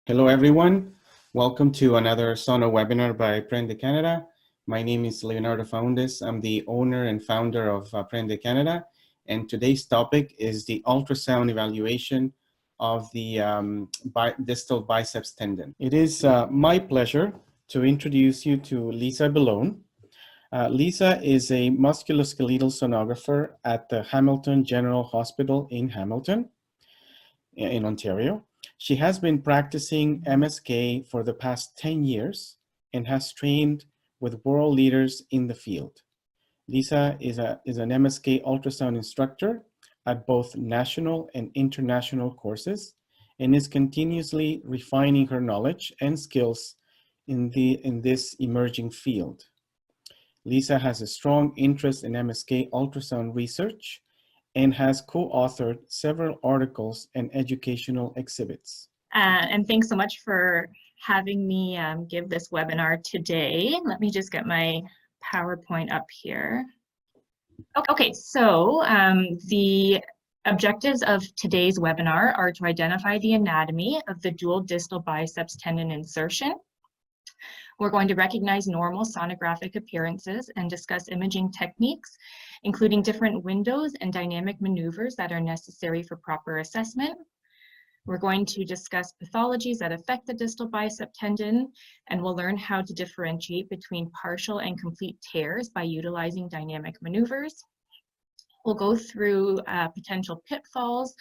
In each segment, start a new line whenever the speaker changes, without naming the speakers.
Hello, everyone. Welcome to another SonoWebinar by Prende Canada. My name is Leonardo Foundes. I'm the owner and founder of Prende Canada. And today's topic is the ultrasound evaluation of the distal biceps tendon. It is my pleasure to introduce you to Lisa Bellone. Lisa is a musculoskeletal sonographer at the Hamilton General Hospital in Hamilton, in Ontario. She has been practicing MSK for the past 10 years and has trained with world leaders in the field. Lisa is an MSK ultrasound instructor at both national and international courses and is continuously refining her knowledge and skills in this emerging field. Lisa has a strong interest in MSK ultrasound research and has co-authored several articles and educational exhibits.
And thanks so much for having me give this webinar today. Let me just get my PowerPoint up here. Okay, so the objectives of today's webinar are to identify the anatomy of the dual distal biceps tendon insertion. We're going to recognize normal sonographic appearances and discuss imaging techniques, including different windows and dynamic maneuvers that are necessary for proper assessment. We're going to discuss pathologies that affect the distal bicep tendon, and we'll learn how to differentiate between partial and complete tears by utilizing dynamic maneuvers. We'll go through potential pitfalls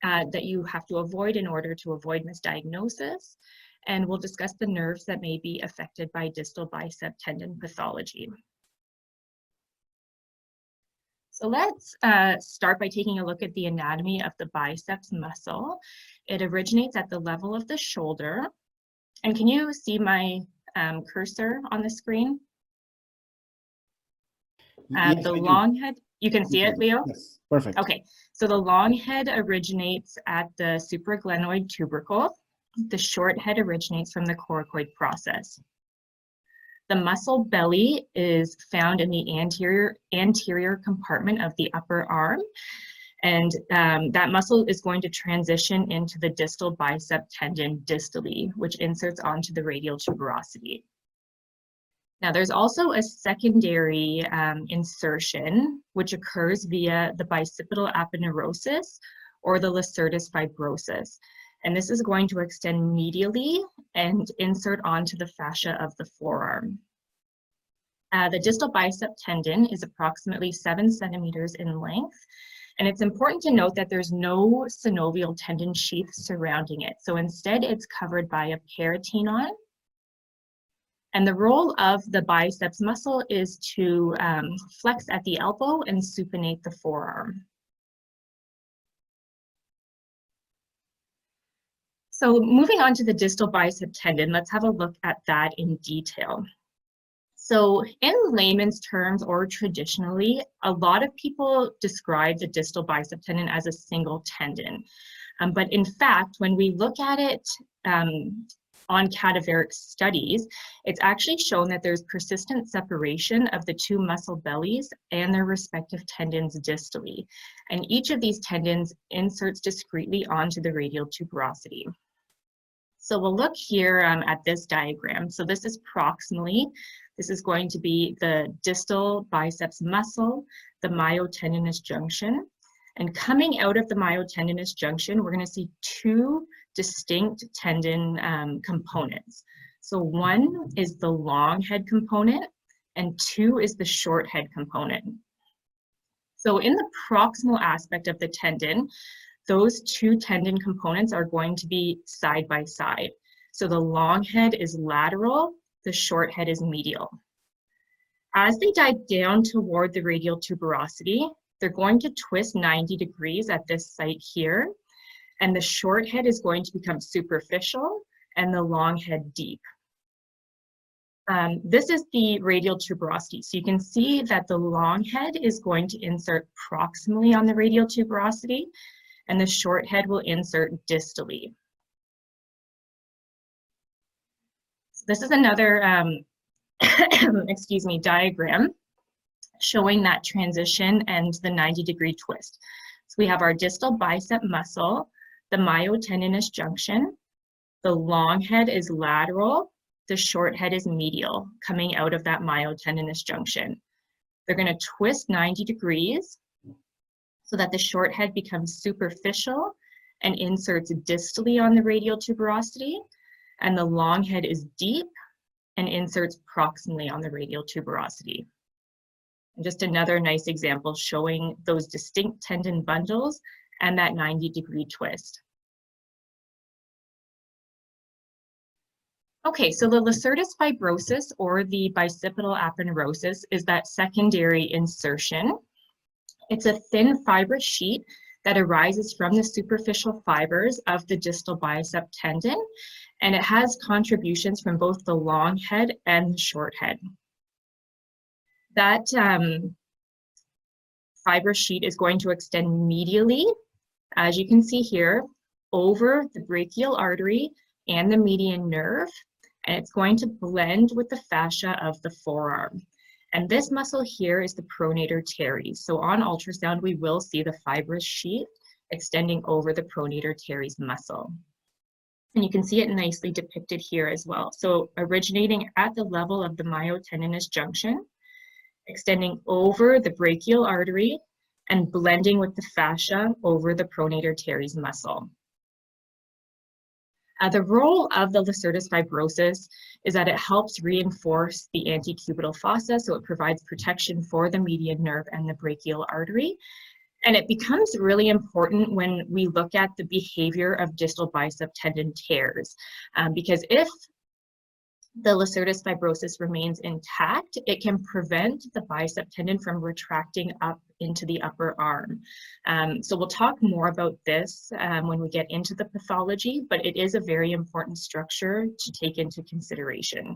that you have to avoid in order to avoid misdiagnosis. And we'll discuss the nerves that may be affected by distal bicep tendon pathology. So let's start by taking a look at the anatomy of the biceps muscle. It originates at the level of the shoulder. And can you see my cursor on the screen?
Yes,
the long head, you can see it, Leo?
Yes, perfect.
Okay, so the long head originates at the supraglenoid tubercle. The short head originates from the coracoid process. The muscle belly is found in the anterior compartment of the upper arm, and that muscle is going to transition into the distal bicep tendon distally, which inserts onto the radial tuberosity. Now, there's also a secondary insertion, which occurs via the bicipital aponeurosis or the lacertus fibrosus. And this is going to extend medially and insert onto the fascia of the forearm. The distal bicep tendon is approximately 7 centimeters in length. And it's important to note that there's no synovial tendon sheath surrounding it. So instead, it's covered by a peritoneum. And the role of the biceps muscle is to flex at the elbow and supinate the forearm. So moving on to the distal bicep tendon, let's have a look at that in detail. So in layman's terms or traditionally, a lot of people describe the distal bicep tendon as a single tendon. But in fact, when we look at it on cadaveric studies, it's actually shown that there's persistent separation of the two muscle bellies and their respective tendons distally. And each of these tendons inserts discretely onto the radial tuberosity. So we'll look here at this diagram. So this is proximally, this is going to be the distal biceps muscle, the myotendinous junction. And coming out of the myotendinous junction, we're going to see two distinct tendon components. So one is the long head component, and two is the short head component. So in the proximal aspect of the tendon, those two tendon components are going to be side by side. So the long head is lateral, the short head is medial. As they dive down toward the radial tuberosity, they're going to twist 90 degrees at this site here, and the short head is going to become superficial and the long head deep. This is the radial tuberosity. So you can see that the long head is going to insert proximally on the radial tuberosity, and the short head will insert distally. This is another, excuse me, diagram showing that transition and the 90-degree twist. So we have our distal bicep muscle, the myotendinous junction, The long head is lateral, the short head is medial, coming out of that myotendinous junction. They're going to twist 90 degrees so that the short head becomes superficial and inserts distally on the radial tuberosity, and the long head is deep and inserts proximally on the radial tuberosity. And just another nice example showing those distinct tendon bundles and that 90-degree twist. Okay, so the lacertus fibrosus or the bicipital aponeurosis is that secondary insertion. It's a thin fibrous sheet that arises from the superficial fibers of the distal bicep tendon, and it has contributions from both the long head and the short head. That fibrous sheet is going to extend medially, as you can see here, over the brachial artery and the median nerve, and it's going to blend with the fascia of the forearm. And this muscle here is the pronator teres. So on ultrasound, we will see the fibrous sheet extending over the pronator teres muscle. And you can see it nicely depicted here as well. So originating at the level of the myotendinous junction, extending over the brachial artery and blending with the fascia over the pronator teres muscle. The role of the lacertus fibrosus is that it helps reinforce the antecubital fossa, so it provides protection for the median nerve and the brachial artery. And it becomes really important when we look at the behavior of distal bicep tendon tears, because if the lacertus fibrosus remains intact, it can prevent the bicep tendon from retracting up into the upper arm. So we'll talk more about this when we get into the pathology, but it is a very important structure to take into consideration.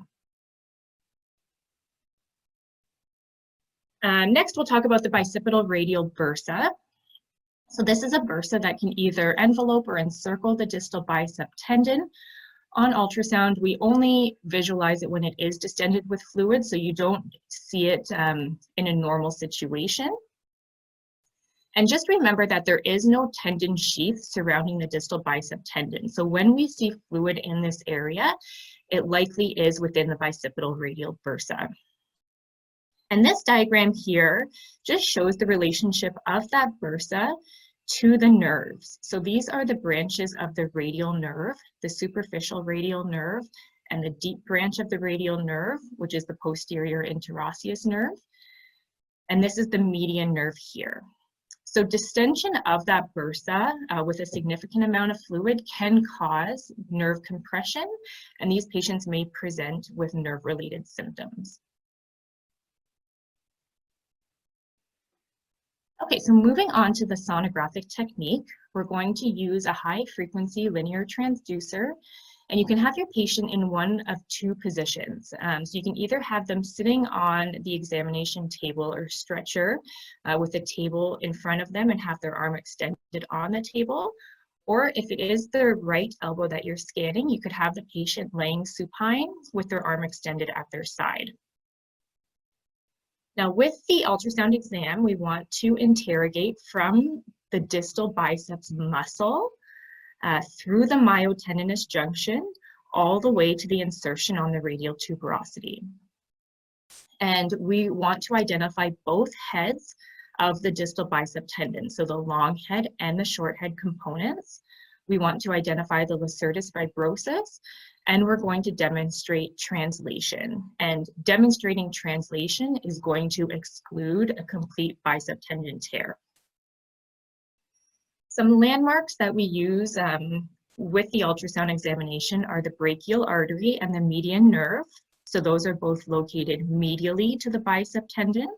Next, we'll talk about the bicipital radial bursa. So this is a bursa that can either envelope or encircle the distal bicep tendon. On ultrasound, we only visualize it when it is distended with fluid, so you don't see it in a normal situation. And just remember that there is no tendon sheath surrounding the distal bicep tendon. So when we see fluid in this area, it likely is within the bicipital radial bursa. And this diagram here just shows the relationship of that bursa to the nerves. So these are the branches of the radial nerve, the superficial radial nerve, and the deep branch of the radial nerve, which is the posterior interosseous nerve. And this is the median nerve here. So distension of that bursa with a significant amount of fluid can cause nerve compression, and these patients may present with nerve-related symptoms. Okay, so moving on to the sonographic technique, we're going to use a high-frequency linear transducer, and you can have your patient in one of two positions. So you can either have them sitting on the examination table or stretcher with a table in front of them and have their arm extended on the table, or if it is their right elbow that you're scanning, you could have the patient laying supine with their arm extended at their side. Now with the ultrasound exam, we want to interrogate from the distal biceps muscle through the myotendinous junction all the way to the insertion on the radial tuberosity. And we want to identify both heads of the distal bicep tendon, so the long head and the short head components. We want to identify the lacertus fibrosus, and we're going to demonstrate translation. And demonstrating translation is going to exclude a complete bicep tendon tear. Some landmarks that we use with the ultrasound examination are the brachial artery and the median nerve. So those are both located medially to the bicep tendon.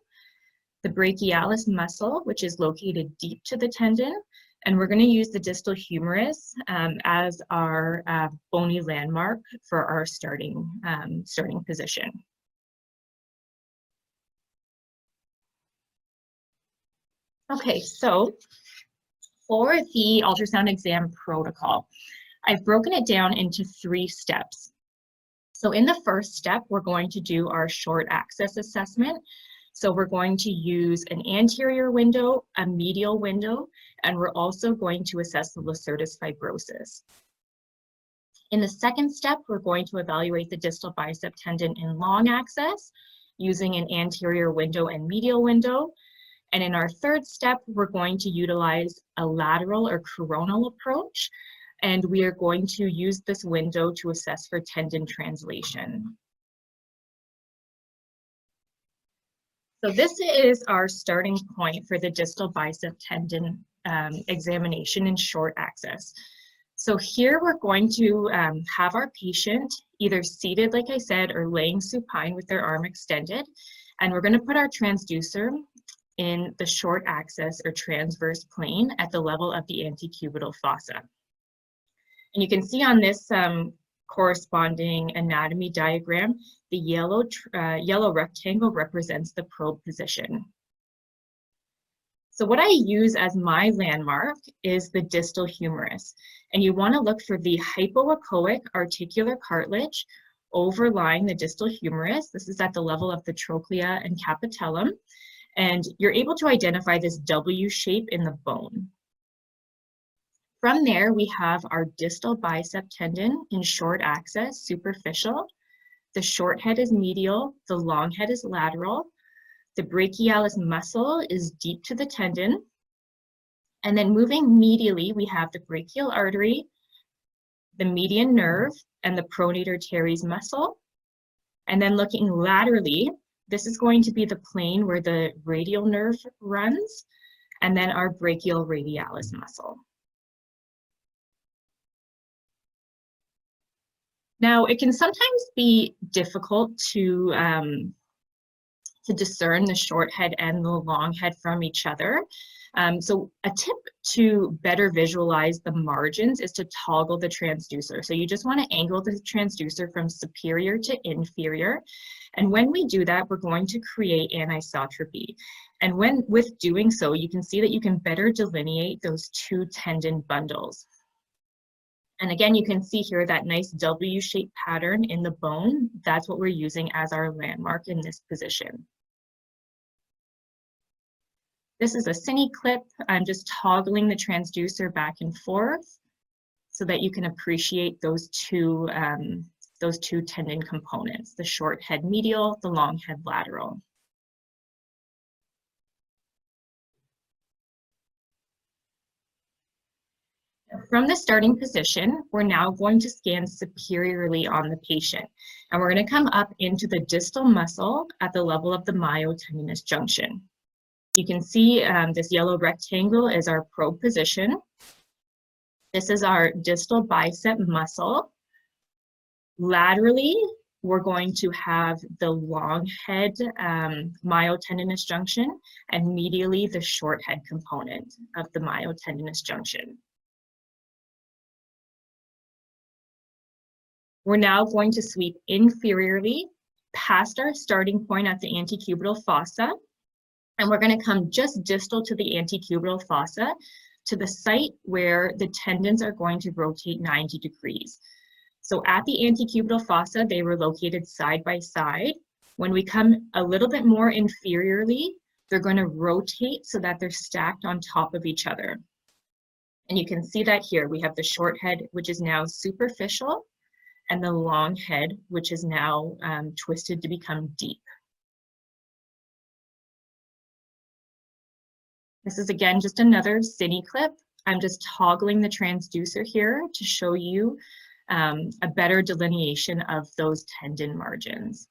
The brachialis muscle, which is located deep to the tendon. And we're going to use the distal humerus as our bony landmark for our starting position. Okay, so for the ultrasound exam protocol, I've broken it down into 3 steps. So in the first step, we're going to do our short axis assessment. So we're going to use an anterior window, a medial window, and we're also going to assess the lacertus fibrosus. In the second step, we're going to evaluate the distal bicep tendon in long axis using an anterior window and medial window. And in our third step, we're going to utilize a lateral or coronal approach, and we are going to use this window to assess for tendon translation. So this is our starting point for the distal bicep tendon examination in short axis. So here we're going to have our patient either seated, like I said, or laying supine with their arm extended. And we're going to put our transducer in the short axis or transverse plane at the level of the antecubital fossa. And you can see on this corresponding anatomy diagram, the yellow rectangle represents the probe position. So what I use as my landmark is the distal humerus. And you want to look for the hypoechoic articular cartilage overlying the distal humerus. This is at the level of the trochlea and capitellum. And you're able to identify this W shape in the bone. From there, we have our distal bicep tendon in short axis, superficial. The short head is medial, the long head is lateral. The brachialis muscle is deep to the tendon. And then moving medially, we have the brachial artery, the median nerve, and the pronator teres muscle. And then looking laterally, this is going to be the plane where the radial nerve runs, and then our brachial radialis muscle. Now, it can sometimes be difficult to discern the short head and the long head from each other. So a tip to better visualize the margins is to toggle the transducer. So you just want to angle the transducer from superior to inferior. And when we do that, we're going to create anisotropy. And with doing so, you can see that you can better delineate those two tendon bundles. And again, you can see here that nice W-shaped pattern in the bone. That's what we're using as our landmark in this position. This is a cine clip. I'm just toggling the transducer back and forth so that you can appreciate those two tendon components, the short head medial, the long head lateral. From the starting position, we're now going to scan superiorly on the patient, and we're going to come up into the distal muscle at the level of the myotendinous junction. You can see this yellow rectangle is our probe position. This is our distal bicep muscle. Laterally, we're going to have the long head myotendinous junction, and medially the short head component of the myotendinous junction. We're now going to sweep inferiorly past our starting point at the antecubital fossa, and we're going to come just distal to the antecubital fossa to the site where the tendons are going to rotate 90 degrees. So at the antecubital fossa, they were located side by side. When we come a little bit more inferiorly, they're going to rotate so that they're stacked on top of each other. And you can see that here. We have the short head, which is now superficial, and the long head, which is now twisted to become deep. This is again just another cine clip. I'm just toggling the transducer here to show you a better delineation of those tendon margins.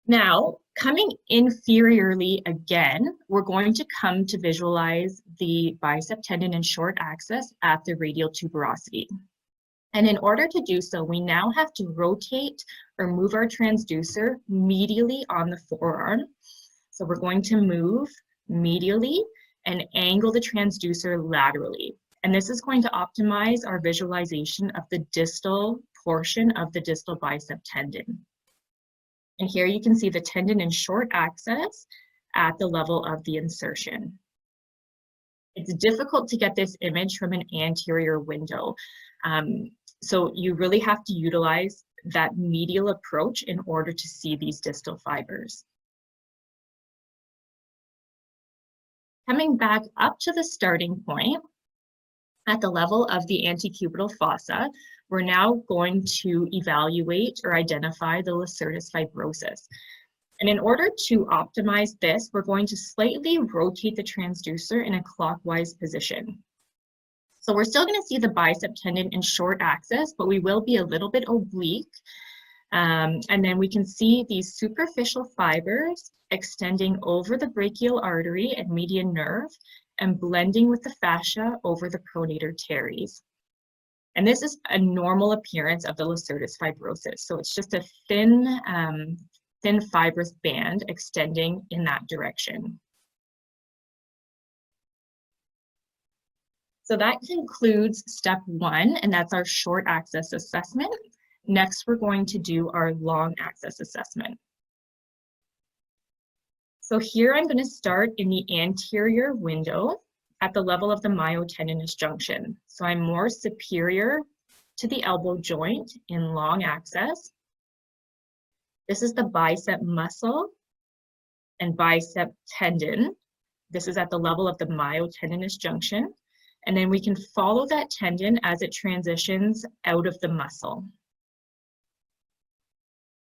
Now, coming inferiorly again, we're going to come to visualize the bicep tendon in short axis at the radial tuberosity. And in order to do so, we now have to rotate or move our transducer medially on the forearm. So we're going to move medially and angle the transducer laterally. And this is going to optimize our visualization of the distal portion of the distal bicep tendon. And here you can see the tendon in short axis at the level of the insertion. It's difficult to get this image from an anterior window. So you really have to utilize that medial approach in order to see these distal fibers. Coming back up to the starting point, at the level of the antecubital fossa, we're now going to evaluate or identify the lacertus fibrosus. And in order to optimize this, we're going to slightly rotate the transducer in a clockwise position. So we're still going to see the bicep tendon in short axis, but we will be a little bit oblique. And then we can see these superficial fibers extending over the brachial artery and median nerve and blending with the fascia over the pronator teres. And this is a normal appearance of the lacertus fibrosus. So it's just a thin fibrous band extending in that direction. So that concludes step 1, and that's our short axis assessment. Next, we're going to do our long axis assessment. So here I'm going to start in the anterior window at the level of the myotendinous junction. So I'm more superior to the elbow joint in long axis. This is the bicep muscle and bicep tendon. This is at the level of the myotendinous junction. And then we can follow that tendon as it transitions out of the muscle.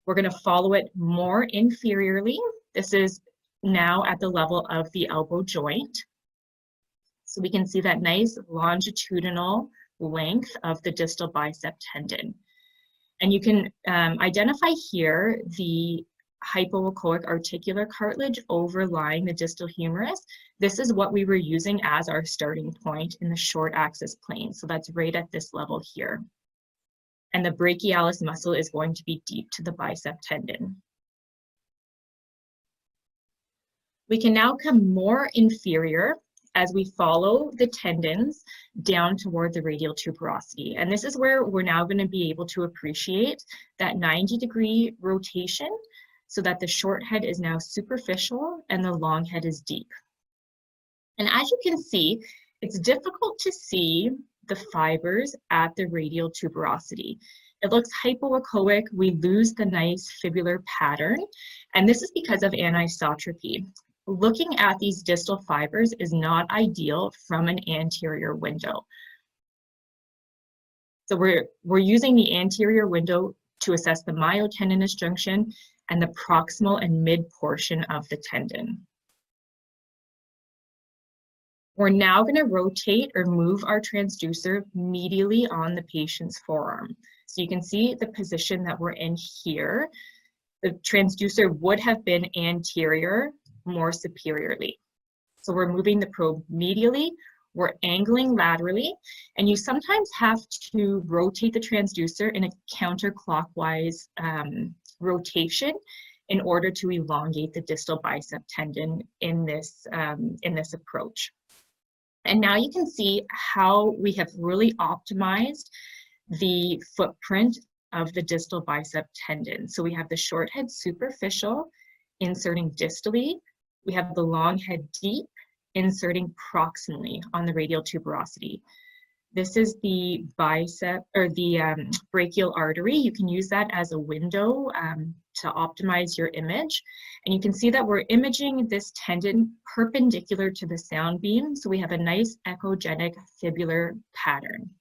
We're going to follow it more inferiorly. This is now at the level of the elbow joint. So we can see that nice longitudinal length of the distal bicep tendon. And you can identify here the hypoechoic articular cartilage overlying the distal humerus. This is what we were using as our starting point in the short axis plane. So that's right at this level here. And the brachialis muscle is going to be deep to the bicep tendon. We can now come more inferior as we follow the tendons down toward the radial tuberosity. And this is where we're now going to be able to appreciate that 90-degree rotation so that the short head is now superficial and the long head is deep. And as you can see, it's difficult to see the fibers at the radial tuberosity. It looks hypoechoic. We lose the nice fibular pattern, and this is because of anisotropy. Looking at these distal fibers is not ideal from an anterior window. So we're using the anterior window to assess the myotendinous junction and the proximal and mid portion of the tendon. We're now going to rotate or move our transducer medially on the patient's forearm. So you can see the position that we're in here. The transducer would have been anterior, more superiorly. So we're moving the probe medially, we're angling laterally, and you sometimes have to rotate the transducer in a counterclockwise rotation in order to elongate the distal bicep tendon in this approach. And now you can see how we have really optimized the footprint of the distal bicep tendon. So we have the short head superficial, inserting distally. We have the long head deep, inserting proximally on the radial tuberosity. This is the bicep or the brachial artery. You can use that as a window to optimize your image. And you can see that we're imaging this tendon perpendicular to the sound beam. So we have a nice echogenic fibular pattern.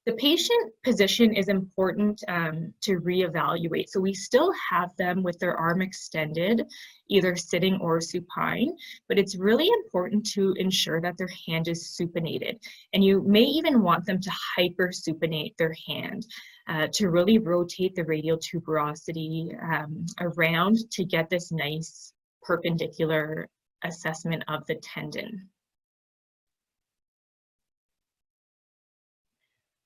The patient position is important to reevaluate. So we still have them with their arm extended, either sitting or supine, but it's really important to ensure that their hand is supinated. And you may even want them to hypersupinate their hand to really rotate the radial tuberosity around to get this nice perpendicular assessment of the tendon.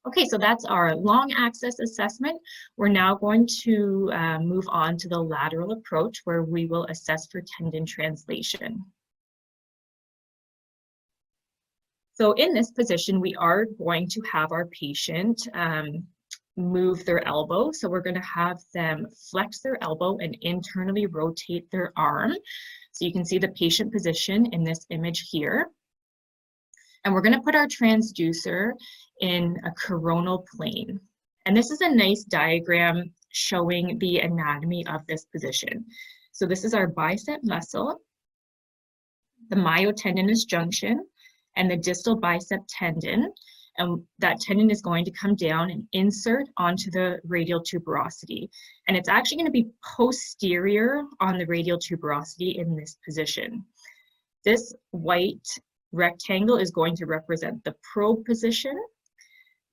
Okay, so that's our long axis assessment. We're now going to move on to the lateral approach where we will assess for tendon translation. So in this position, we are going to have our patient move their elbow. So we're going to have them flex their elbow and internally rotate their arm. So you can see the patient position in this image here. And we're going to put our transducer in a coronal plane. And this is a nice diagram showing the anatomy of this position. So this is our bicep muscle. the myotendinous junction and the distal bicep tendon. And that tendon is going to come down and insert onto the radial tuberosity. And it's actually going to be posterior on the radial tuberosity in this position. This white rectangle is going to represent the probe position.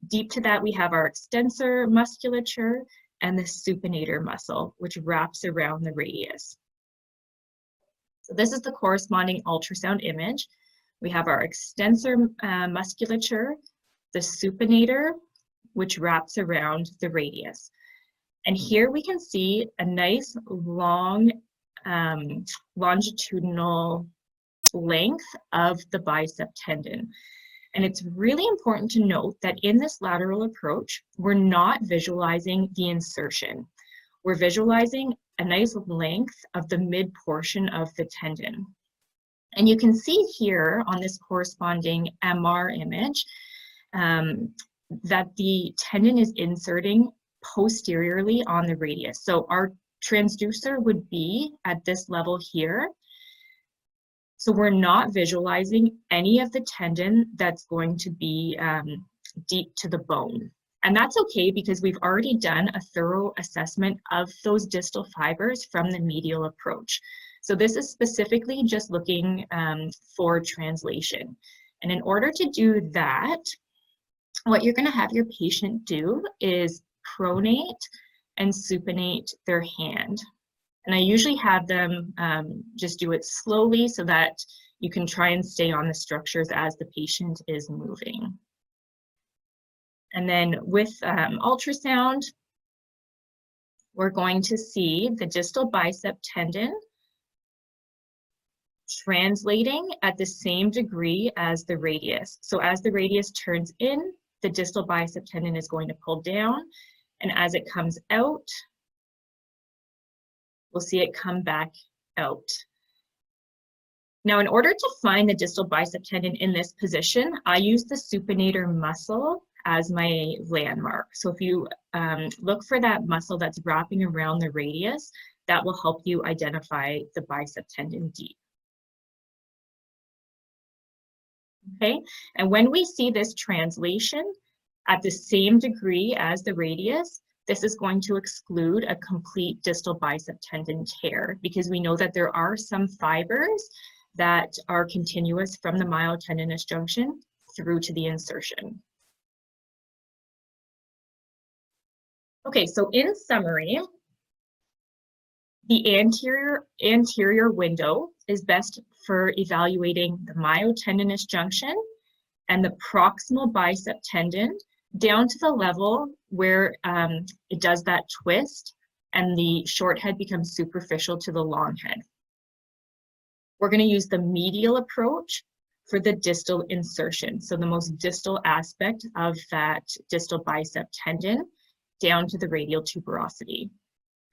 Deep to that, we have our extensor musculature and the supinator muscle, which wraps around the radius. So this is the corresponding ultrasound image. We have our extensor musculature, the supinator, which wraps around the radius. And here we can see a nice long longitudinal length of the bicep tendon. And it's really important to note that in this lateral approach, we're not visualizing the insertion. We're visualizing a nice length of the mid portion of the tendon. And you can see here on this corresponding MR image that the tendon is inserting posteriorly on the radius. So our transducer would be at this level here. So we're not visualizing any of the tendon that's going to be deep to the bone. And that's okay because we've already done a thorough assessment of those distal fibers from the medial approach. So this is specifically just looking for translation. And in order to do that, what you're going to have your patient do is pronate and supinate their hand. And I usually have them just do it slowly so that you can try and stay on the structures as the patient is moving. And then with ultrasound, we're going to see the distal bicep tendon translating at the same degree as the radius. So as the radius turns in, the distal bicep tendon is going to pull down, and as it comes out, we'll see it come back out. Now, in order to find the distal bicep tendon in this position, I use the supinator muscle as my landmark. So if you look for that muscle that's wrapping around the radius, that will help you identify the bicep tendon deep. Okay, and when we see this translation at the same degree as the radius, this is going to exclude a complete distal bicep tendon tear because we know that there are some fibers that are continuous from the myotendinous junction through to the insertion. Okay, so in summary, the anterior window is best for evaluating the myotendinous junction and the proximal bicep tendon down to the level where it does that twist and the short head becomes superficial to the long head. We're going to use the medial approach for the distal insertion, so the most distal aspect of that distal bicep tendon down to the radial tuberosity.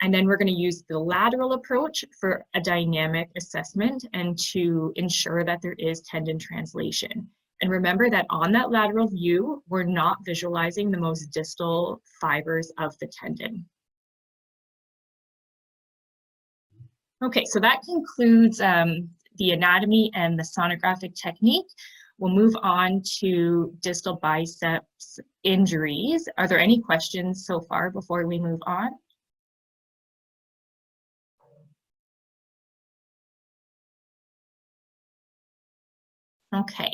And then we're going to use the lateral approach for a dynamic assessment and to ensure that there is tendon translation. And remember that on that lateral view, we're not visualizing the most distal fibers of the tendon. Okay, so that concludes the anatomy and the sonographic technique. We'll move on to distal biceps injuries. Are there any questions so far before we move on? Okay,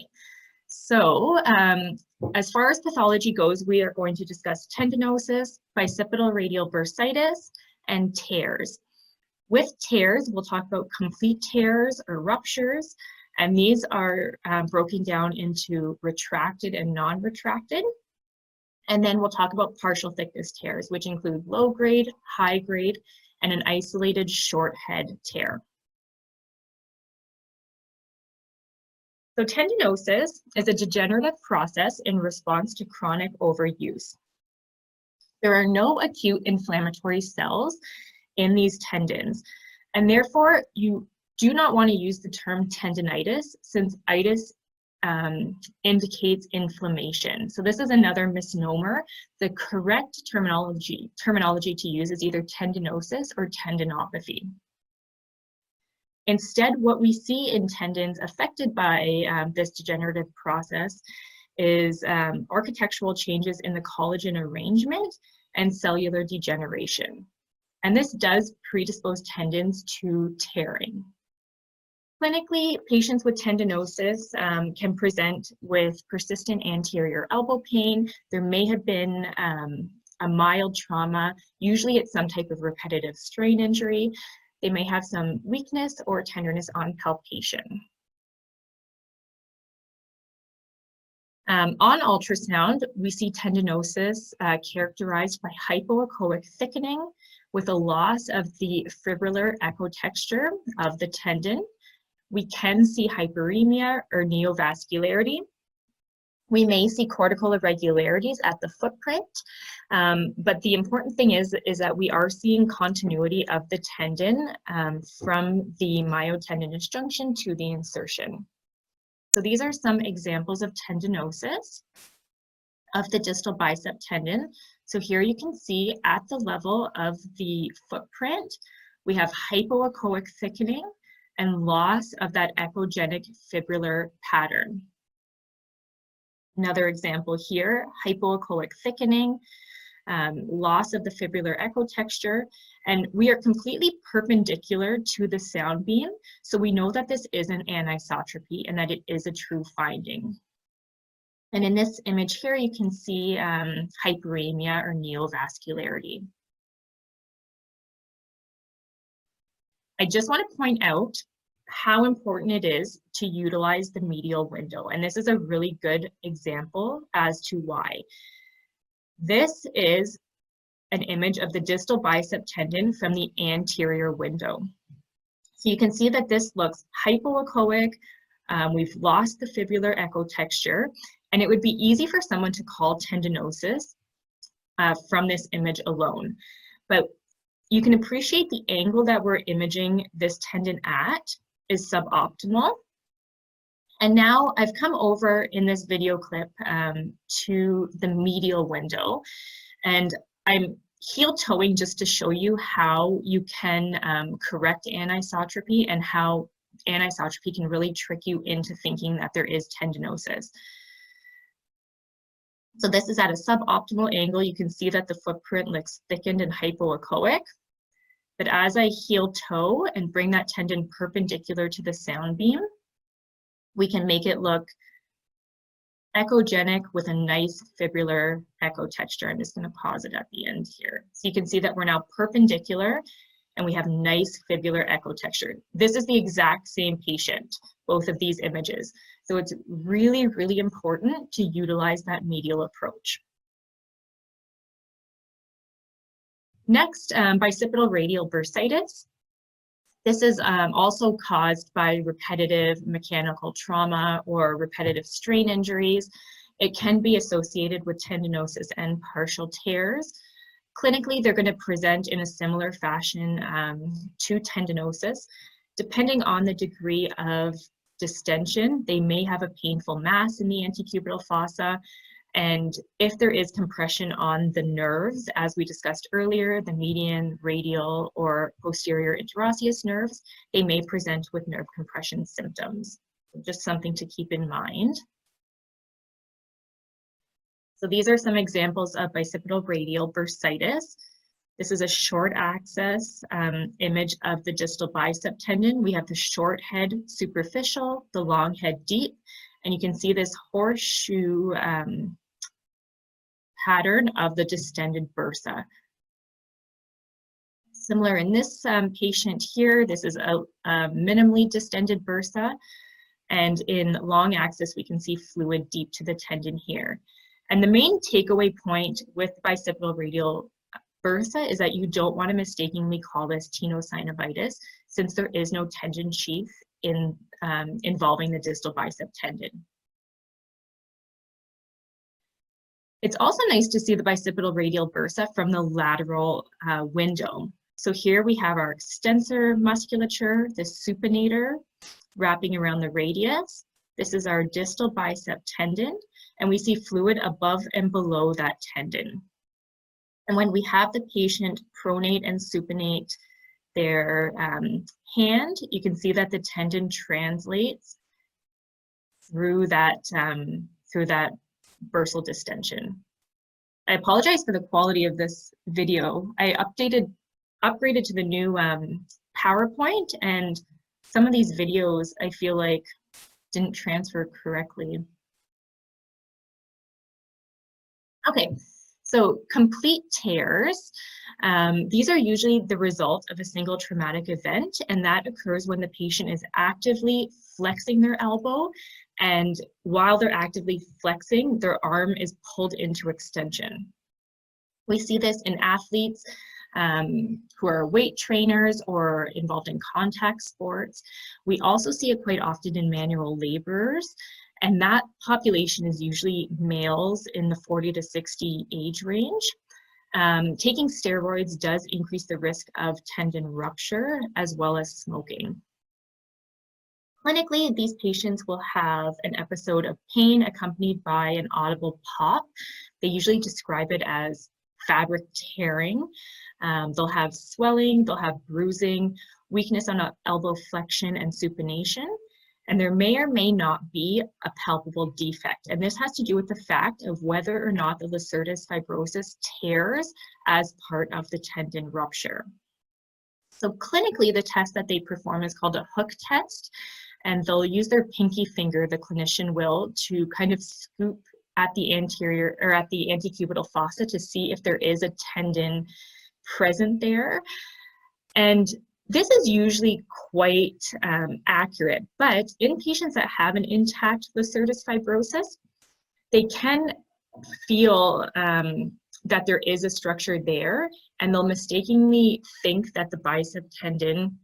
so as far as pathology goes, we are going to discuss tendinosis, bicipital radial bursitis, and tears. With tears, we'll talk about complete tears or ruptures, and these are broken down into retracted and non-retracted. And then we'll talk about partial thickness tears, which include low grade, high grade, and an isolated short head tear. So tendinosis is a degenerative process in response to chronic overuse. There are no acute inflammatory cells in these tendons, and therefore you do not want to use the term tendinitis since itis indicates inflammation. So this is another misnomer. The correct terminology to use is either tendinosis or tendinopathy. Instead, what we see in tendons affected by this degenerative process is architectural changes in the collagen arrangement and cellular degeneration. And this does predispose tendons to tearing. Clinically, patients with tendinosis can present with persistent anterior elbow pain. There may have been a mild trauma. Usually it's some type of repetitive strain injury. They may have some weakness or tenderness on palpation. On ultrasound, we see tendinosis characterized by hypoechoic thickening with a loss of the fibrillar echo texture of the tendon. We can see hyperemia or neovascularity. We may see cortical irregularities at the footprint, but the important thing is that we are seeing continuity of the tendon from the myotendinous junction to the insertion. So these are some examples of tendinosis of the distal bicep tendon. So here you can see at the level of the footprint, we have hypoechoic thickening and loss of that echogenic fibrillar pattern. Another example here, hypoechoic thickening, loss of the fibrillar echo texture, and we are completely perpendicular to the sound beam, so we know that this is an anisotropy and that it is a true finding. And in this image here, you can see hyperemia or neovascularity. I just want to point out how important it is to utilize the medial window, and this is a really good example as to why. This is an image of the distal bicep tendon from the anterior window. So you can see that this looks hypoechoic. We've lost the fibrillar echo texture, and it would be easy for someone to call tendinosis from this image alone. But you can appreciate the angle that we're imaging this tendon at is suboptimal. And now I've come over in this video clip to the medial window, and I'm heel toeing just to show you how you can correct anisotropy and how anisotropy can really trick you into thinking that there is tendinosis. So this is at a suboptimal angle. You can see that the footprint looks thickened and hypoechoic. But as I heel toe and bring that tendon perpendicular to the sound beam, we can make it look echogenic with a nice fibrillar echo texture. I'm just going to pause it at the end here. So you can see that we're now perpendicular and we have nice fibrillar echo texture. This is the exact same patient, both of these images. So it's really, really important to utilize that medial approach. Next, bicipital radial bursitis. This is also caused by repetitive mechanical trauma or repetitive strain injuries. It can be associated with tendinosis and partial tears. Clinically, they're going to present in a similar fashion to tendinosis. Depending on the degree of distension, they may have a painful mass in the antecubital fossa. And if there is compression on the nerves, as we discussed earlier, the median, radial, or posterior interosseous nerves, they may present with nerve compression symptoms. Just something to keep in mind. So these are some examples of bicipital radial bursitis. This is a short axis image of the distal bicep tendon. We have the short head superficial, the long head deep, and you can see this horseshoe pattern of the distended bursa. Similar in this patient here, this is a minimally distended bursa, and in long axis we can see fluid deep to the tendon here. And the main takeaway point with bicipital radial bursa is that you don't want to mistakenly call this tenosynovitis, since there is no tendon sheath involving the distal bicep tendon. It's also nice to see the bicipital radial bursa from the lateral window. So here we have our extensor musculature, the supinator wrapping around the radius. This is our distal bicep tendon, and we see fluid above and below that tendon. And when we have the patient pronate and supinate their hand, you can see that the tendon translates through that bursal distension. I apologize for the quality of this video. I upgraded to the new PowerPoint, and some of these videos I feel like didn't transfer correctly. Okay, so complete tears. These are usually the result of a single traumatic event, and that occurs when the patient is actively flexing their elbow, and while they're actively flexing, their arm is pulled into extension. We see this in athletes who are weight trainers or involved in contact sports. We also see it quite often in manual laborers, and that population is usually males in the 40 to 60 age range. Taking steroids does increase the risk of tendon rupture as well as smoking. Clinically, these patients will have an episode of pain accompanied by an audible pop. They usually describe it as fabric tearing. They'll have swelling, they'll have bruising, weakness on elbow flexion and supination, and there may or may not be a palpable defect. And this has to do with the fact of whether or not the lacertus fibrosus tears as part of the tendon rupture. So clinically, the test that they perform is called a hook test, and they'll use their pinky finger, the clinician will, to kind of scoop at the anterior or at the antecubital fossa to see if there is a tendon present there. And this is usually quite accurate, but in patients that have an intact lacertus fibrosus, they can feel that there is a structure there, and they'll mistakenly think that the bicep tendon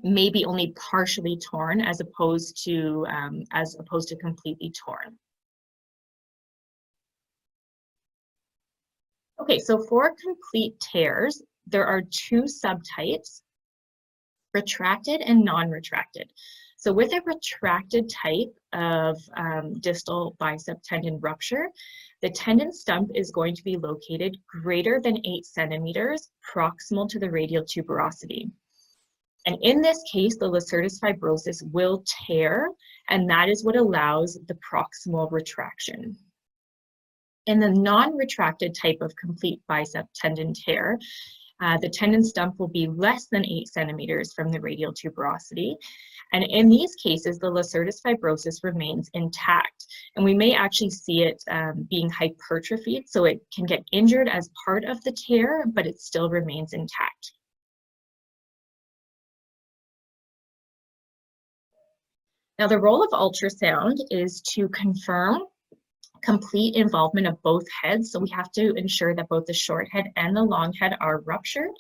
may be only partially torn as opposed to completely torn. Okay, so for complete tears, there are two subtypes, retracted and non-retracted. So with a retracted type of distal bicep tendon rupture, the tendon stump is going to be located greater than 8 centimeters proximal to the radial tuberosity. And in this case, the lacertus fibrosus will tear, and that is what allows the proximal retraction. In the non-retracted type of complete bicep tendon tear, the tendon stump will be less than 8 centimeters from the radial tuberosity. And in these cases, the lacertus fibrosus remains intact. And we may actually see it being hypertrophied, so it can get injured as part of the tear, but it still remains intact. Now, the role of ultrasound is to confirm complete involvement of both heads. So we have to ensure that both the short head and the long head are ruptured.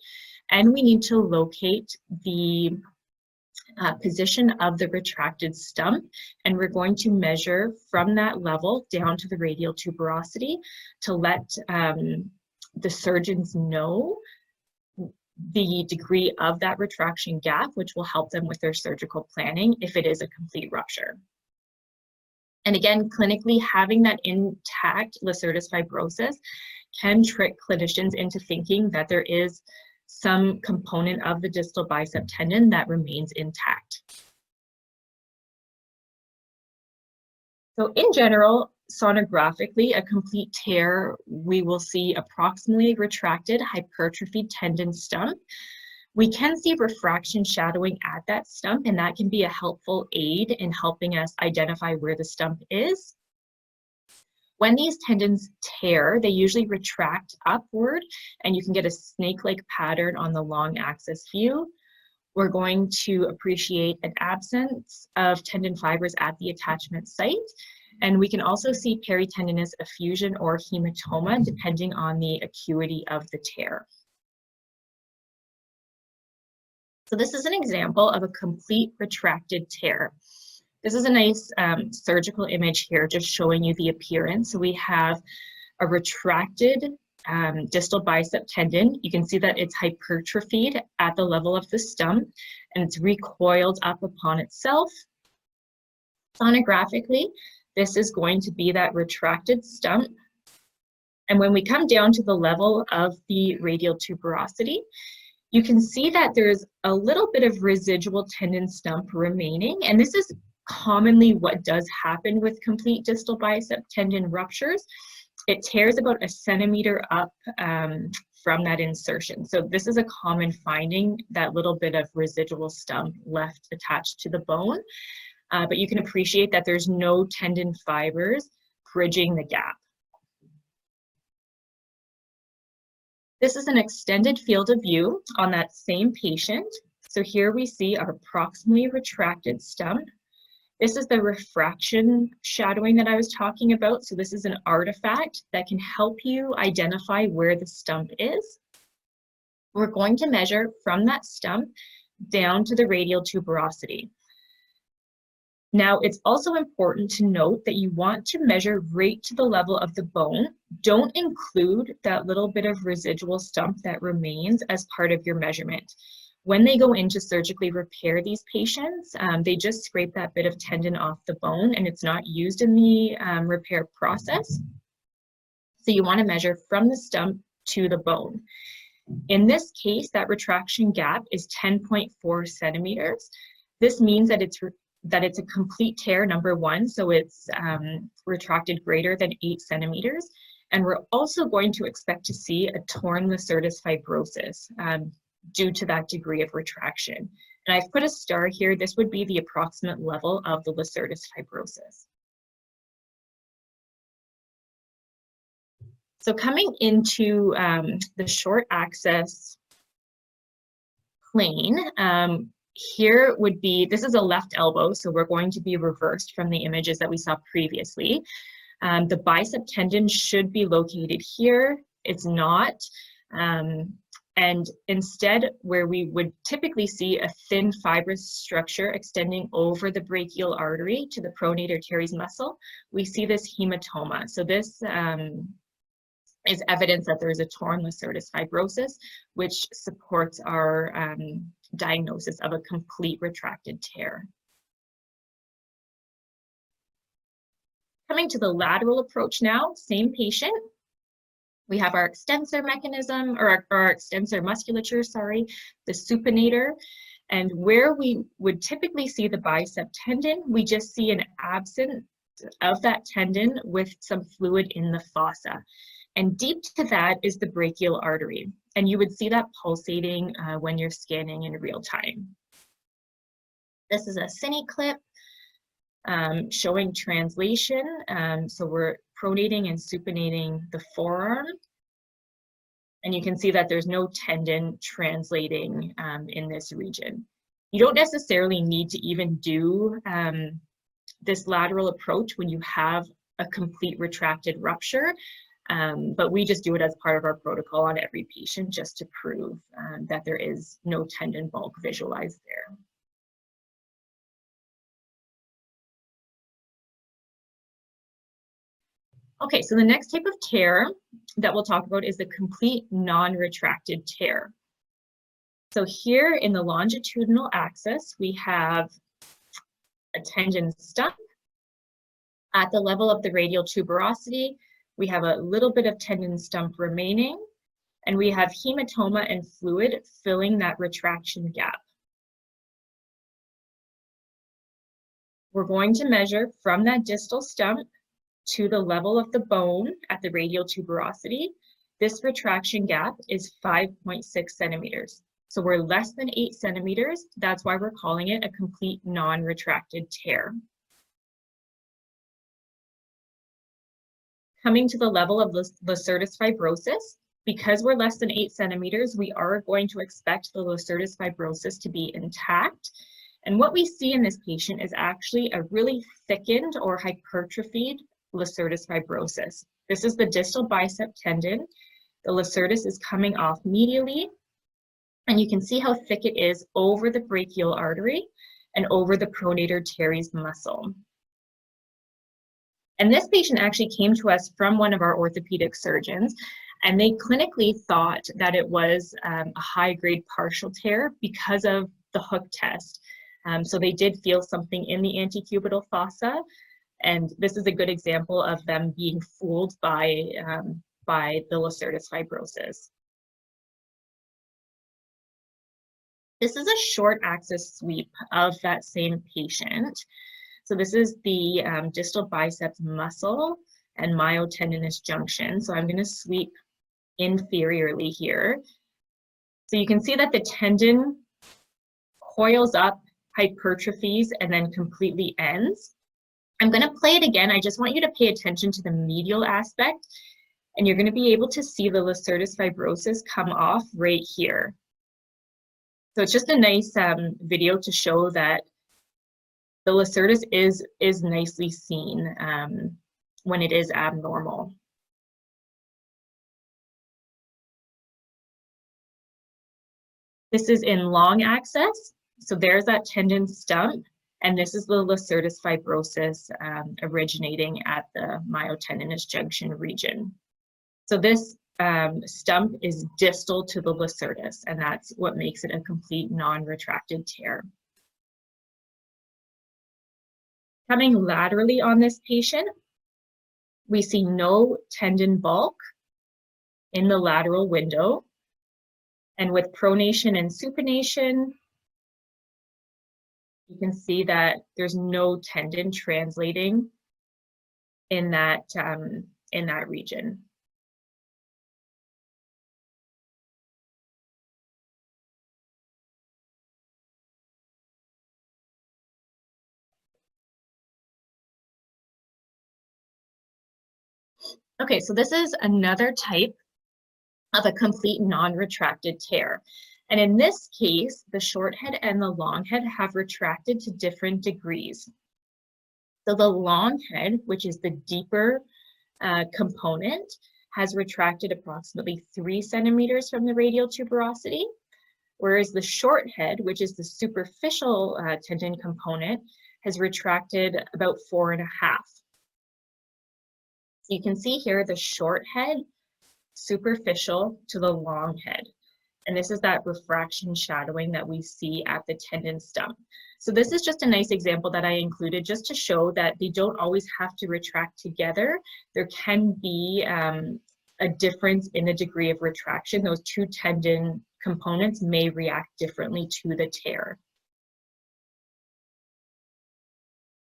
And we need to locate the position of the retracted stump. And we're going to measure from that level down to the radial tuberosity to let the surgeons know the degree of that retraction gap, which will help them with their surgical planning if it is a complete rupture. And again, clinically, having that intact lacertus fibrosus can trick clinicians into thinking that there is some component of the distal bicep tendon that remains intact. So in general, sonographically, a complete tear, we will see approximately retracted hypertrophied tendon stump. We can see refraction shadowing at that stump, and that can be a helpful aid in helping us identify where the stump is. When these tendons tear, they usually retract upward, and you can get a snake-like pattern on the long axis view. We're going to appreciate an absence of tendon fibers at the attachment site, and we can also see peritendinous effusion or hematoma depending on the acuity of the tear. So this is an example of a complete retracted tear. This is a nice surgical image here, just showing you the appearance. So we have a retracted distal bicep tendon. You can see that it's hypertrophied at the level of the stump, and it's recoiled up upon itself. Sonographically, this is going to be that retracted stump. And when we come down to the level of the radial tuberosity, You can see that there's a little bit of residual tendon stump remaining, and this is commonly what does happen with complete distal bicep tendon ruptures. It tears about 1 centimeter up from that insertion. So this is a common finding, that little bit of residual stump left attached to the bone. But you can appreciate that there's no tendon fibers bridging the gap. This is an extended field of view on that same patient. So here we see our proximally retracted stump. This is the refraction shadowing that I was talking about. So this is an artifact that can help you identify where the stump is. We're going to measure from that stump down to the radial tuberosity. Now, it's also important to note that you want to measure right to the level of the bone. Don't include that little bit of residual stump that remains as part of your measurement. When they go in to surgically repair these patients, they just scrape that bit of tendon off the bone, and it's not used in the repair process. So you want to measure from the stump to the bone. In this case, that retraction gap is 10.4 centimeters. This means that it's a complete tear, number one, so it's retracted greater than 8 centimeters. And we're also going to expect to see a torn lacertus fibrosis due to that degree of retraction. And I've put a star here. This would be the approximate level of the lacertus fibrosis. So coming into the short axis plane, here would be, this is a left elbow, so we're going to be reversed from the images that we saw previously. The bicep tendon should be located here. It's not. And instead, where we would typically see a thin fibrous structure extending over the brachial artery to the pronator teres muscle, we see this hematoma. So this is evidence that there is a torn lacertus fibrosis, which supports our diagnosis of a complete retracted tear. Coming to the lateral approach now, same patient. We have our extensor mechanism, or our extensor musculature, sorry, the supinator. And where we would typically see the bicep tendon, we just see an absence of that tendon with some fluid in the fossa. And deep to that is the brachial artery. And you would see that pulsating when you're scanning in real time. This is a cine clip showing translation. So we're pronating and supinating the forearm. And you can see that there's no tendon translating in this region. You don't necessarily need to even do this lateral approach when you have a complete retracted rupture. But we just do it as part of our protocol on every patient just to prove that there is no tendon bulk visualized there. Okay, so the next type of tear that we'll talk about is the complete non-retracted tear. So here in the longitudinal axis, we have a tendon stump. At the level of the radial tuberosity, we have a little bit of tendon stump remaining, and we have hematoma and fluid filling that retraction gap. We're going to measure from that distal stump to the level of the bone at the radial tuberosity. This retraction gap is 5.6 centimeters. So we're less than 8 centimeters. That's why we're calling it a complete non-retracted tear. Coming to the level of lacertus fibrosis, because we're less than 8 centimeters, we are going to expect the lacertus fibrosis to be intact. And what we see in this patient is actually a really thickened or hypertrophied lacertus fibrosis. This is the distal bicep tendon. The lacertus is coming off medially, and you can see how thick it is over the brachial artery and over the pronator teres muscle. And this patient actually came to us from one of our orthopedic surgeons, and they clinically thought that it was a high-grade partial tear because of the hook test. So they did feel something in the antecubital fossa, and this is a good example of them being fooled by the lacertus fibrosis. This is a short axis sweep of that same patient. So this is the distal biceps muscle and myotendinous junction. So I'm going to sweep inferiorly here. So you can see that the tendon coils up, hypertrophies, and then completely ends. I'm going to play it again. I just want you to pay attention to the medial aspect, and you're going to be able to see the lacertus fibrosus come off right here. So it's just a nice video to show that the lacertus is nicely seen when it is abnormal. This is in long axis. So there's that tendon stump, and this is the lacertus fibrosus originating at the myotendinous junction region. So this stump is distal to the lacertus, and that's what makes it a complete non-retracted tear. Coming laterally on this patient, we see no tendon bulk in the lateral window. And with pronation and supination, you can see that there's no tendon translating in that region. Okay, so this is another type of a complete non-retracted tear. And in this case, the short head and the long head have retracted to different degrees. So the long head, which is the deeper component, has retracted approximately 3 centimeters from the radial tuberosity, whereas the short head, which is the superficial tendon component, has retracted about 4.5. So you can see here the short head, superficial to the long head. And this is that refraction shadowing that we see at the tendon stump. So this is just a nice example that I included just to show that they don't always have to retract together. There can be a difference in the degree of retraction. Those two tendon components may react differently to the tear.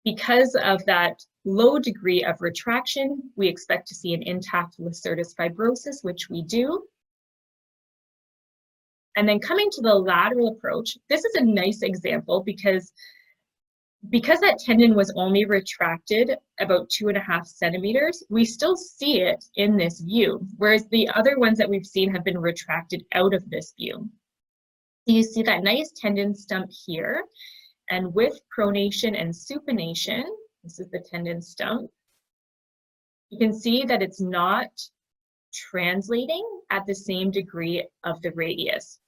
Because of that low degree of retraction, we expect to see an intact lacertus fibrosus, which we do. And then coming to the lateral approach, this is a nice example because that tendon was only retracted about 2.5 centimeters, we still see it in this view, whereas the other ones that we've seen have been retracted out of this view. So you see that nice tendon stump here, and with pronation and supination, this is the tendon stump, you can see that it's not translating at the same degree of the radius.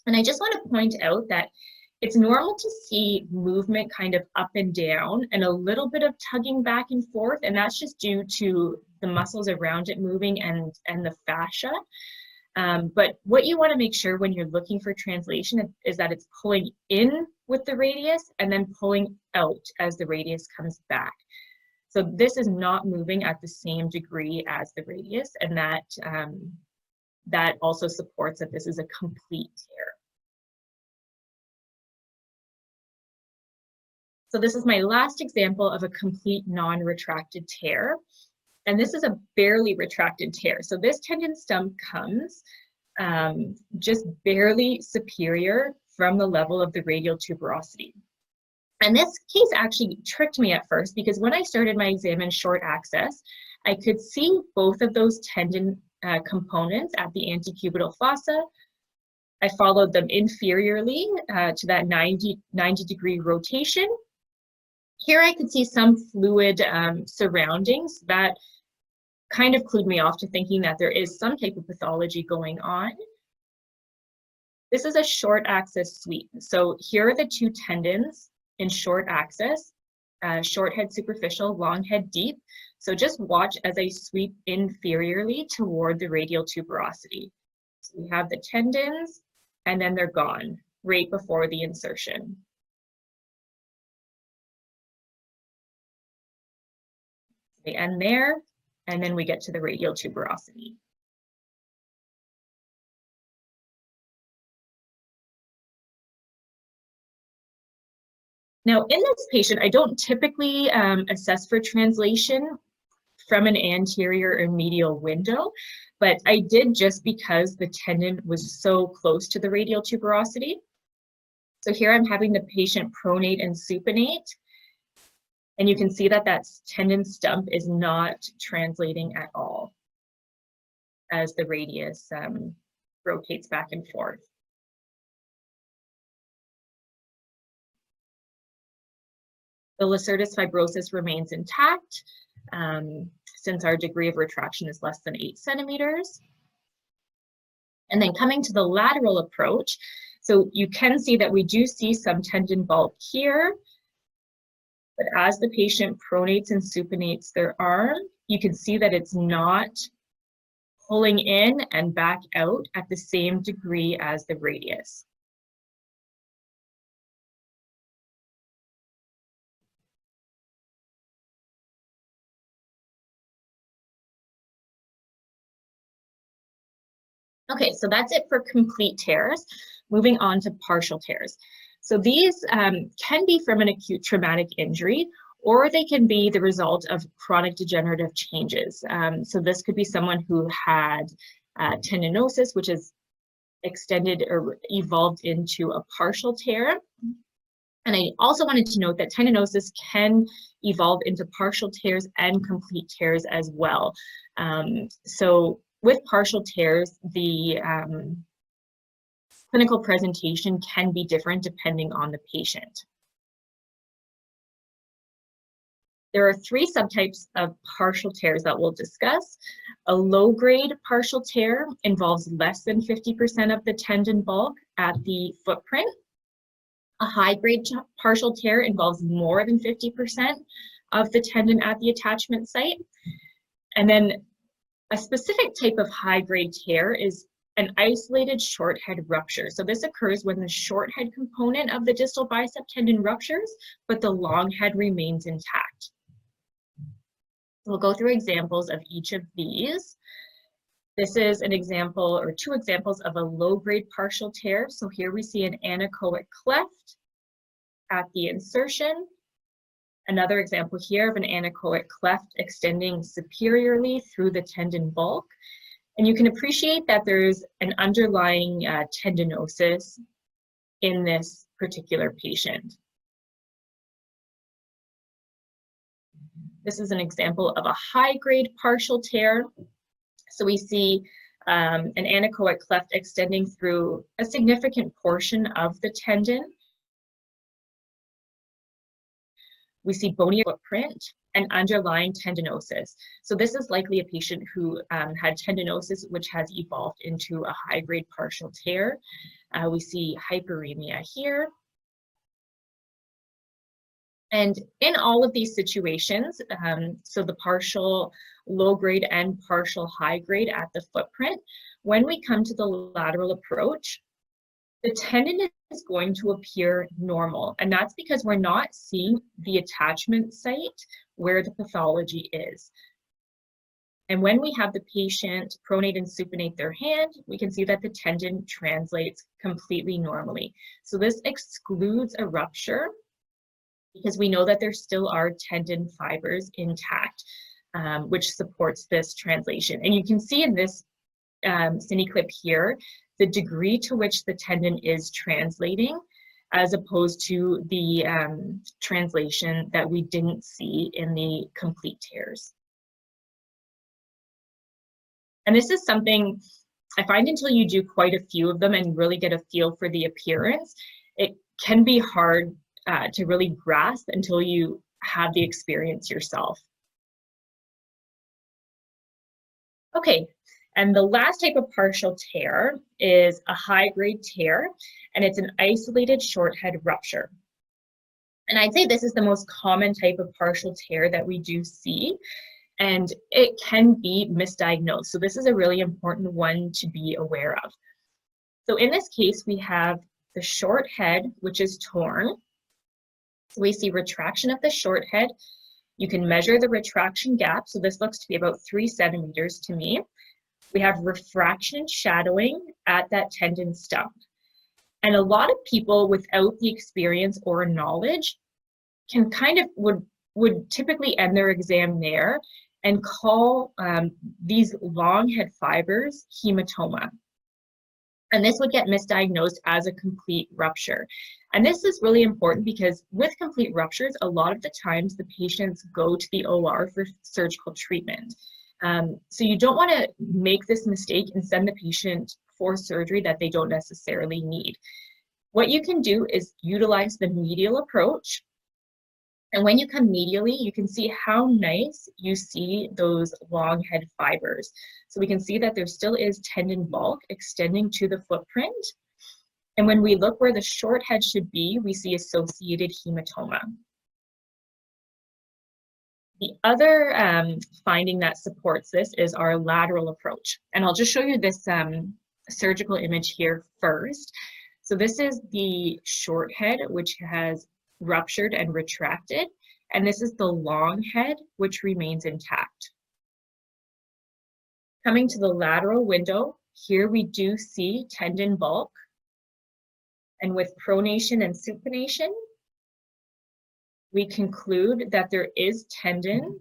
And I just want to point out that it's normal to see movement kind of up and down and a little bit of tugging back and forth, and that's just due to the muscles around it moving and the fascia. But what you want to make sure when you're looking for translation is that it's pulling in with the radius and then pulling out as the radius comes back. So this is not moving at the same degree as the radius, and that also supports that this is a complete tear. So this is my last example of a complete non-retracted tear. And this is a barely retracted tear. So this tendon stump comes just barely superior from the level of the radial tuberosity. And this case actually tricked me at first because when I started my exam in short axis, I could see both of those tendon components at the antecubital fossa. I followed them inferiorly to that 90 degree rotation. Here I could see some fluid surroundings that kind of clued me off to thinking that there is some type of pathology going on. This is a short axis sweep. So here are the two tendons in short axis, short head superficial, long head deep. So just watch as I sweep inferiorly toward the radial tuberosity. So we have the tendons and then they're gone right before the insertion. They end there, and then we get to the radial tuberosity. Now, in this patient, I don't typically assess for translation from an anterior or medial window, but I did just because the tendon was so close to the radial tuberosity. So here I'm having the patient pronate and supinate, and you can see that that tendon stump is not translating at all as the radius rotates back and forth. The lacertus fibrosis remains intact since our degree of retraction is less than 8 centimeters. And then coming to the lateral approach, so you can see that we do see some tendon bulk here, but as the patient pronates and supinates their arm, you can see that it's not pulling in and back out at the same degree as the radius. Okay, so that's it for complete tears. Moving on to partial tears. So these can be from an acute traumatic injury, or they can be the result of chronic degenerative changes. So this could be someone who had tendinosis, which is extended or evolved into a partial tear. And I also wanted to note that tendinosis can evolve into partial tears and complete tears as well. So with partial tears, the clinical presentation can be different depending on the patient. There are 3 subtypes of partial tears that we'll discuss. A low-grade partial tear involves less than 50% of the tendon bulk at the footprint. A high-grade partial tear involves more than 50% of the tendon at the attachment site. And then a specific type of high-grade tear is an isolated short head rupture. So this occurs when the short head component of the distal bicep tendon ruptures, but the long head remains intact. We'll go through examples of each of these. This is an example or 2 examples of a low-grade partial tear. So here we see an anechoic cleft at the insertion. Another example here of an anechoic cleft extending superiorly through the tendon bulk. And you can appreciate that there's an underlying tendinosis in this particular patient. This is an example of a high-grade partial tear. So we see an anechoic cleft extending through a significant portion of the tendon. We see bony footprint and underlying tendinosis. So this is likely a patient who had tendinosis which has evolved into a high-grade partial tear. We see hyperemia here. And in all of these situations, so the partial low-grade and partial high-grade at the footprint, when we come to the lateral approach, the tendon is going to appear normal. And that's because we're not seeing the attachment site where the pathology is. And when we have the patient pronate and supinate their hand, we can see that the tendon translates completely normally. So this excludes a rupture because we know that there still are tendon fibers intact, which supports this translation. And you can see in this cine clip here, the degree to which the tendon is translating as opposed to the translation that we didn't see in the complete tears. And this is something I find until you do quite a few of them and really get a feel for the appearance, it can be hard to really grasp until you have the experience yourself. Okay, and the last type of partial tear is a high-grade tear, and it's an isolated short head rupture. And I'd say this is the most common type of partial tear that we do see, and it can be misdiagnosed. So this is a really important one to be aware of. So in this case, we have the short head, which is torn. So we see retraction of the short head. You can measure the retraction gap. So this looks to be about 3 centimeters to me. We have refraction and shadowing at that tendon stump. And a lot of people without the experience or knowledge can kind of would typically end their exam there and call these long head fibers hematoma. And this would get misdiagnosed as a complete rupture. And this is really important because with complete ruptures, a lot of the times the patients go to the OR for surgical treatment. So you don't want to make this mistake and send the patient for surgery that they don't necessarily need. What you can do is utilize the medial approach. And when you come medially, you can see how nice you see those long head fibers. So we can see that there still is tendon bulk extending to the footprint. And when we look where the short head should be, we see associated hematoma. The other finding that supports this is our lateral approach. And I'll just show you this surgical image here first. So this is the short head, which has ruptured and retracted, and this is the long head, which remains intact. Coming to the lateral window, here we do see tendon bulk, and with pronation and supination, we conclude that there is tendon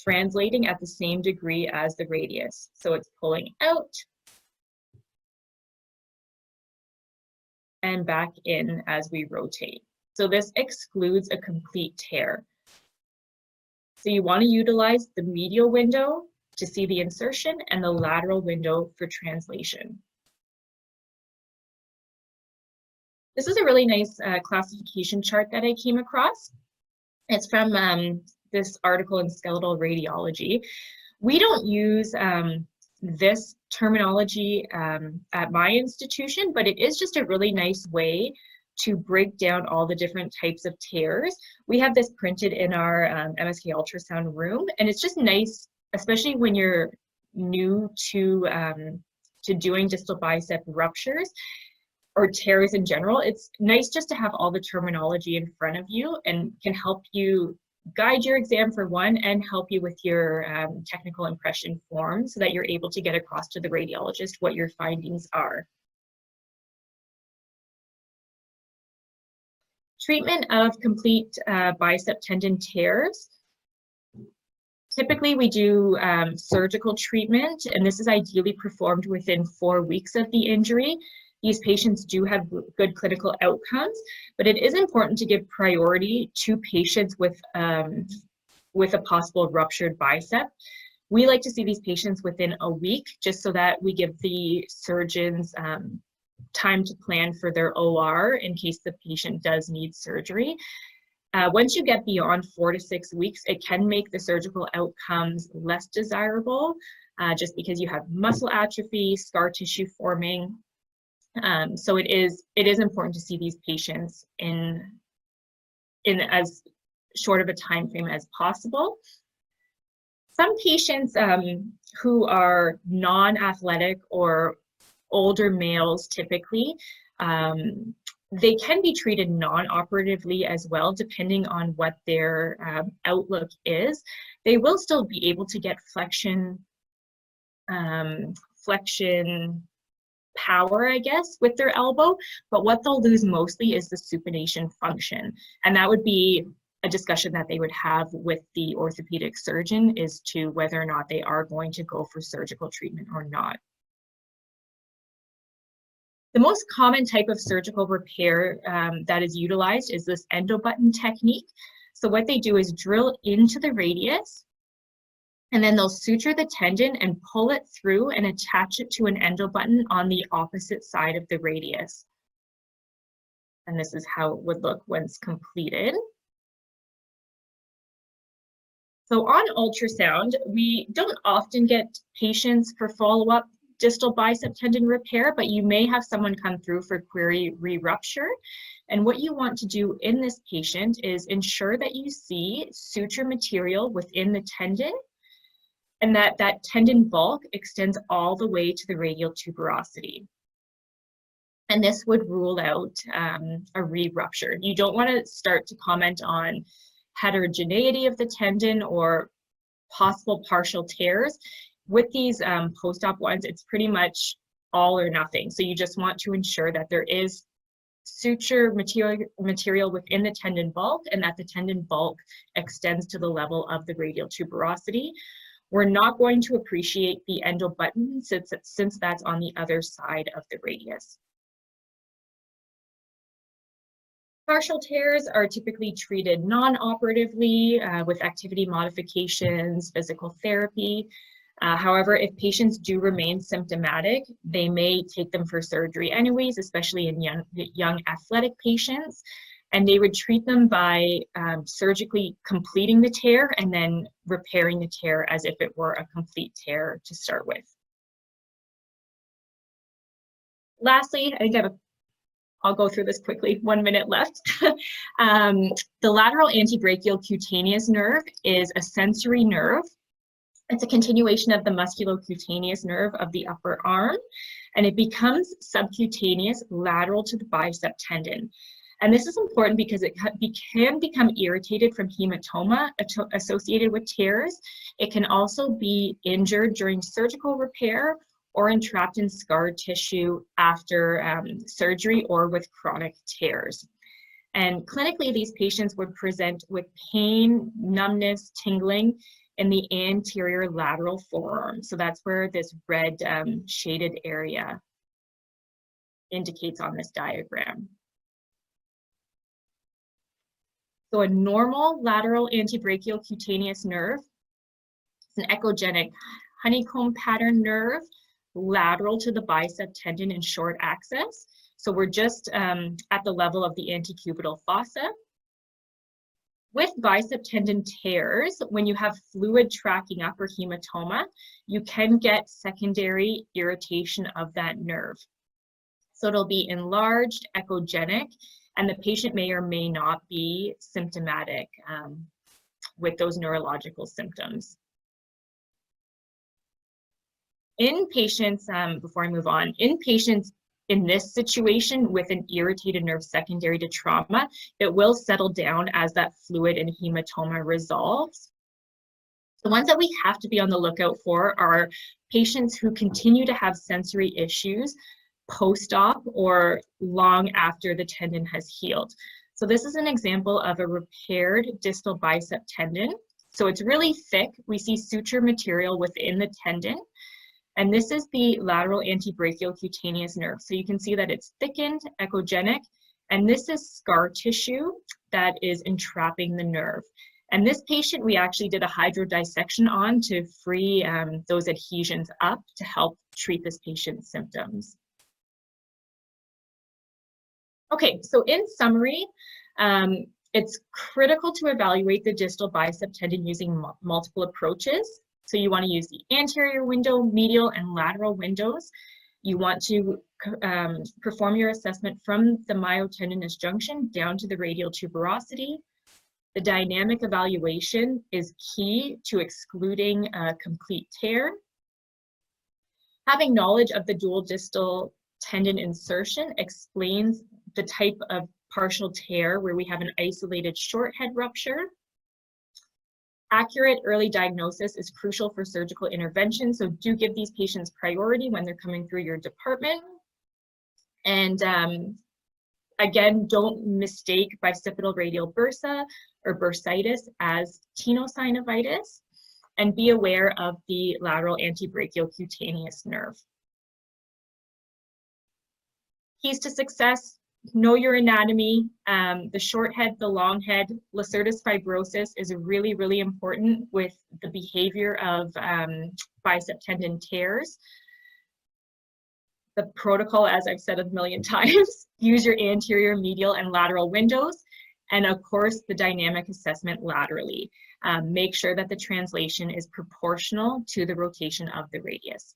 translating at the same degree as the radius. So it's pulling out and back in as we rotate. So this excludes a complete tear. So you want to utilize the medial window to see the insertion and the lateral window for translation. This is a really nice classification chart that I came across. It's from this article in Skeletal Radiology. We don't use this terminology at my institution, but it is just a really nice way to break down all the different types of tears. We have this printed in our MSK ultrasound room, and it's just nice, especially when you're new to doing distal bicep ruptures or tears in general. It's nice just to have all the terminology in front of you and can help you guide your exam for one and help you with your technical impression form so that you're able to get across to the radiologist what your findings are. Treatment of complete bicep tendon tears. Typically, we do surgical treatment, and this is ideally performed within 4 weeks of the injury. These patients do have good clinical outcomes, but it is important to give priority to patients with a possible ruptured bicep. We like to see these patients within a week, just so that we give the surgeons time to plan for their OR in case the patient does need surgery. Once you get beyond 4 to 6 weeks, it can make the surgical outcomes less desirable, just because you have muscle atrophy, scar tissue forming. So it is important to see these patients in as short of a time frame as possible. Some patients who are non-athletic or older males typically, they can be treated non-operatively as well, depending on what their outlook is. They will still be able to get flexion power, I guess, with their elbow, but what they'll lose mostly is the supination function. And that would be a discussion that they would have with the orthopedic surgeon as to whether or not they are going to go for surgical treatment or not. The most common type of surgical repair that is utilized is this endo button technique. So what they do is drill into the radius, and then they'll suture the tendon and pull it through and attach it to an endo button on the opposite side of the radius. And this is how it would look once completed. So on ultrasound, we don't often get patients for follow-up distal bicep tendon repair, but you may have someone come through for query re-rupture. And what you want to do in this patient is ensure that you see suture material within the tendon, and that tendon bulk extends all the way to the radial tuberosity. And this would rule out a re-rupture. You don't want to start to comment on heterogeneity of the tendon or possible partial tears. With these post-op ones, it's pretty much all or nothing. So you just want to ensure that there is suture material within the tendon bulk, and that the tendon bulk extends to the level of the radial tuberosity. We're not going to appreciate the endobutton since that's on the other side of the radius. Partial tears are typically treated non-operatively with activity modifications, physical therapy. However, if patients do remain symptomatic, they may take them for surgery anyways, especially in young athletic patients. And they would treat them by surgically completing the tear and then repairing the tear as if it were a complete tear to start with. Lastly, I think I'll go through this quickly, 1 minute left. The lateral antebrachial cutaneous nerve is a sensory nerve. It's a continuation of the musculocutaneous nerve of the upper arm, and it becomes subcutaneous lateral to the bicep tendon. And this is important because it can become irritated from hematoma associated with tears. It can also be injured during surgical repair or entrapped in scar tissue after surgery or with chronic tears. And clinically, these patients would present with pain, numbness, tingling in the anterior lateral forearm. So that's where this red shaded area indicates on this diagram. So a normal lateral antebrachial cutaneous nerve is an echogenic honeycomb pattern nerve lateral to the bicep tendon in short axis. So we're just at the level of the antecubital fossa. With bicep tendon tears, when you have fluid tracking up or hematoma, you can get secondary irritation of that nerve. So it'll be enlarged, echogenic, and the patient may or may not be symptomatic with those neurological symptoms. In patients, before I move on, in patients in this situation with an irritated nerve secondary to trauma, it will settle down as that fluid and hematoma resolves. The ones that we have to be on the lookout for are patients who continue to have sensory issues post-op or long after the tendon has healed. So this is an example of a repaired distal bicep tendon. So it's really thick. We see suture material within the tendon. And this is the lateral antebrachial cutaneous nerve. So you can see that it's thickened, echogenic, and this is scar tissue that is entrapping the nerve. And this patient, we actually did a hydrodissection on to free those adhesions up to help treat this patient's symptoms. Okay, so in summary, it's critical to evaluate the distal bicep tendon using multiple approaches. So you want to use the anterior window, medial, and lateral windows. You want to perform your assessment from the myotendinous junction down to the radial tuberosity. The dynamic evaluation is key to excluding a complete tear. Having knowledge of the dual distal tendon insertion explains the type of partial tear where we have an isolated short head rupture. Accurate early diagnosis is crucial for surgical intervention, so do give these patients priority when they're coming through your department. And again, don't mistake bicipital radial bursa or bursitis as tenosynovitis, and be aware of the lateral antebrachial cutaneous nerve. Keys to success: know your anatomy, the short head, the long head. Lacertus fibrosis is really, really important with the behavior of bicep tendon tears. The protocol, as I've said a million times, use your anterior, medial, and lateral windows. And of course, the dynamic assessment laterally. Make sure that the translation is proportional to the rotation of the radius.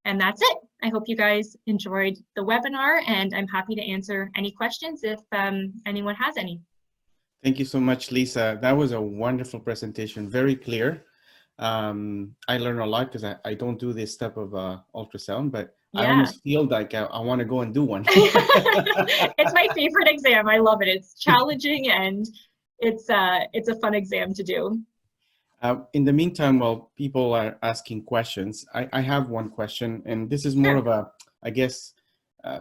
And that's it. I hope you guys enjoyed the webinar, and I'm happy to answer any questions if anyone has any.
Thank you so much, Lisa. That was a wonderful presentation, very clear. I learned a lot because I don't do this type of ultrasound, but yeah. I almost feel like I want to go and do one.
It's my favorite exam. I love it. It's challenging and it's a fun exam to do.
In the meantime, while people are asking questions, I have one question, and this is more of a, I guess,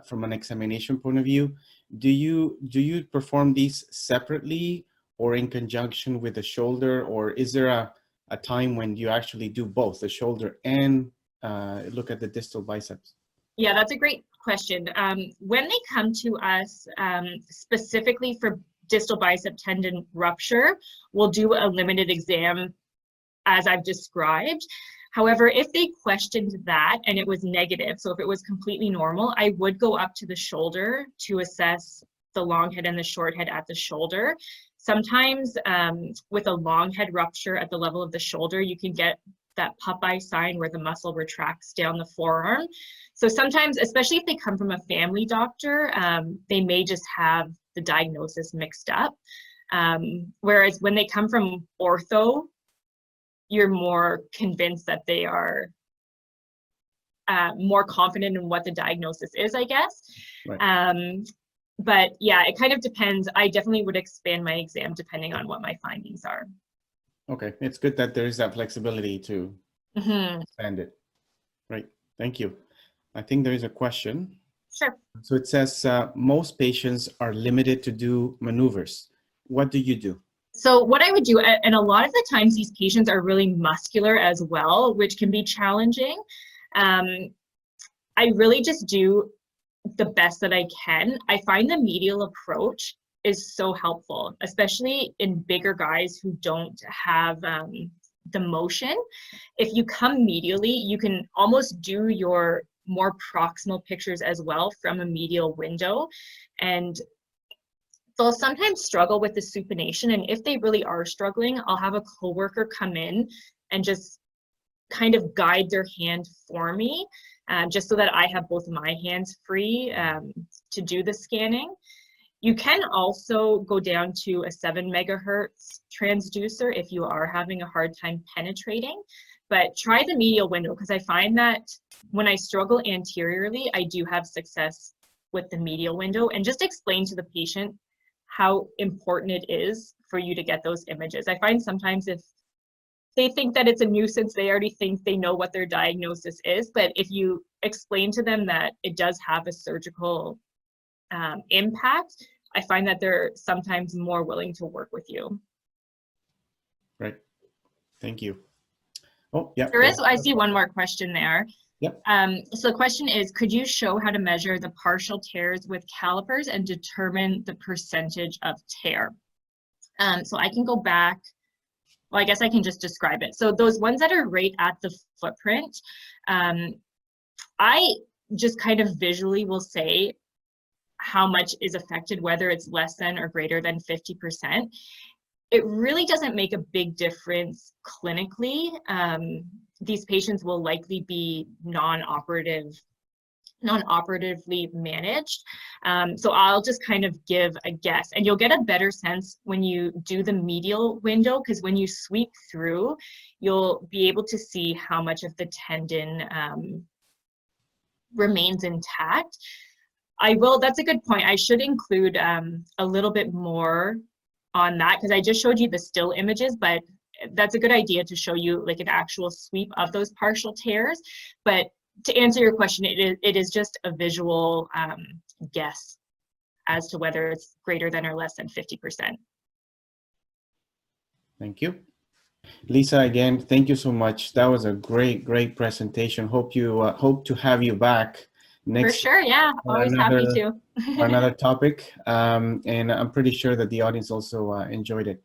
from an examination point of view. Do you perform these separately or in conjunction with the shoulder, or is there a time when you actually do both the shoulder and look at the distal biceps?
Yeah, that's a great question. When they come to us specifically for distal bicep tendon rupture, we'll do a limited exam as I've described. However, if they questioned that and it was negative, so if it was completely normal, I would go up to the shoulder to assess the long head and the short head at the shoulder. Sometimes with a long head rupture at the level of the shoulder, you can get that Popeye sign where the muscle retracts down the forearm. So sometimes, especially if they come from a family doctor, they may just have the diagnosis mixed up. Whereas when they come from ortho, you're more convinced that they are more confident in what the diagnosis is, I guess. Right. But yeah, it kind of depends. I definitely would expand my exam depending on what my findings are.
Okay, it's good that there is that flexibility to expand it. Right, thank you. I think there is a question.
Sure.
So it says, most patients are limited to do maneuvers. What do you do?
So what I would do, and a lot of the times these patients are really muscular as well, which can be challenging. I really just do the best that I can. I find the medial approach is so helpful, especially in bigger guys who don't have the motion. If you come medially, you can almost do your more proximal pictures as well from a medial window. And they'll sometimes struggle with the supination. And if they really are struggling, I'll have a coworker come in and just kind of guide their hand for me, just so that I have both my hands free to do the scanning. You can also go down to a 7 megahertz transducer if you are having a hard time penetrating, but try the medial window, because I find that when I struggle anteriorly, I do have success with the medial window, and just explain to the patient how important it is for you to get those images. I find sometimes if they think that it's a nuisance, they already think they know what their diagnosis is, but if you explain to them that it does have a surgical impact, I find that they're sometimes more willing to work with you.
Right. Thank you. Oh, yeah.
There is, I see one more question there.
Yep.
So the question is, could you show how to measure the partial tears with calipers and determine the percentage of tear? So I can go back. Well, I guess I can just describe it. So those ones that are right at the footprint, I just kind of visually will say how much is affected, whether it's less than or greater than 50%. It really doesn't make a big difference clinically. These patients will likely be non-operatively managed. So I'll just kind of give a guess, and you'll get a better sense when you do the medial window, because when you sweep through, you'll be able to see how much of the tendon remains intact. That's a good point. I should include a little bit more on that, because I just showed you the still images, but that's a good idea to show you like an actual sweep of those partial tears. But to answer your question, it is just a visual guess as to whether it's greater than or less than 50%.
Thank you. Lisa, again, thank you so much. That was a great presentation. Hope to have you back next.
For sure, yeah, always happy to.
Another topic, and I'm pretty sure that the audience also enjoyed it.